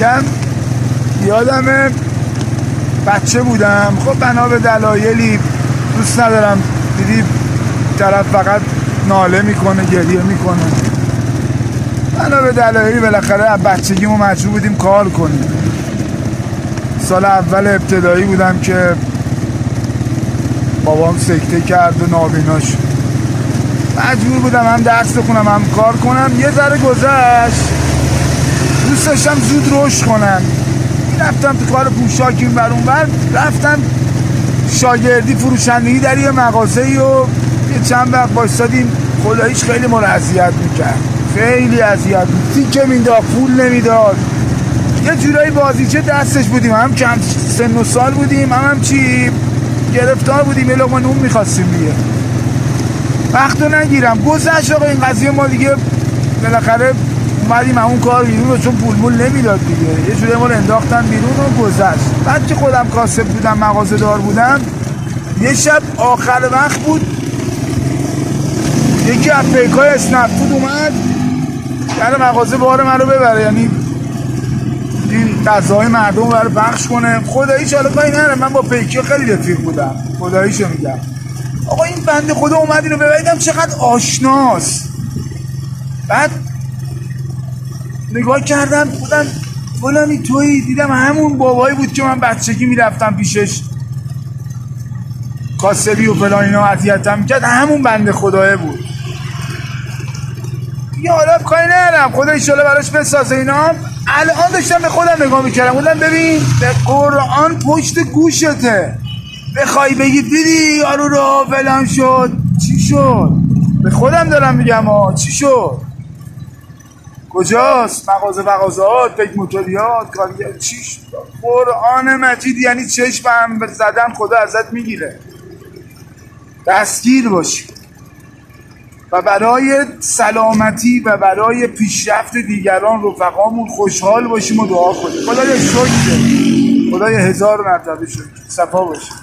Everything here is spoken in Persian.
میگم یادم بچه بودم، خب بنا به دلایلی دوست ندارم دیدی طرف فقط ناله میکنه گریه میکنه، بنا به دلایلی بالاخره بچگیمو مجبور بودیم کار کنیم. سال اول ابتدایی بودم که بابام سکته کرد و نابینا شد، مجبور بودم هم درس بخونم هم کار کنم. یه ذره گذشت، دوست داشتم زود رشد کنم، رفتم تو کار پوشاکی این بر اون بر، رفتم شاگردی فروشندگی در یه مغازه‌ای و یه چند وقت بایستادیم. خداییش خیلی ما رو اذیت میکرد، خیلی اذیت میکرد، تیکه میداد، پول نمیداد، یه جورایی بازیچه دستش بودیم، هم کم سن و سال بودیم، هم چی گرفتار بودیم، یه لقمه نون میخواستیم دیگه. وقتو نگیرم گذشت آقا این قضیه. ما دیگه بالاخره اومدیم اون کار بیرون رو، چون پول نمیداد دیگه، یه جوری ما رو انداختن بیرون و گذشت. بعد که خودم کاسب بودم، مغازه دار بودم، یه شب آخر وقت بود، یکی از پیکای اسنپ فود اومد در مغازه بار من رو ببره، یعنی این غذاهای مردم رو برای پخش کنه. خداییش حالا کاری ندارم، من با پیکی خیلی رفیق بودم، خداییشو میگم. آقا این بنده خدا اومد اینو ببریدم، چقدر آشناست. بعد نگاه کردم بودم فلانی تویی، دیدم همون بابایی بود که من بچگی میرفتم پیشش کاسبی و فلان اینا اذیتم میکرد، همون بنده خداه بود. دیگه حالا کاری ندارم، خدا ایشالا براش بسازه اینا. الان داشتم به خودم نگاه میکردم، بودم ببین به قرآن پشت گوشته بخوای بگی دیدی یارو رو فلان شد، چی شد؟ به خودم دارم میگم چی شد؟ کجاست؟ مغازهات، پیک موتوریات، کارگر، چی شد؟ قرآن مجید یعنی چشمم زدم خدا ازت میگیره. دستگیر باشی و برای سلامتی و برای پیشرفت دیگران رفقامون خوشحال باشیم و دعا کنیم. خدایا شکر، خدایا هزار مرتبه شکر. صفا باشیم.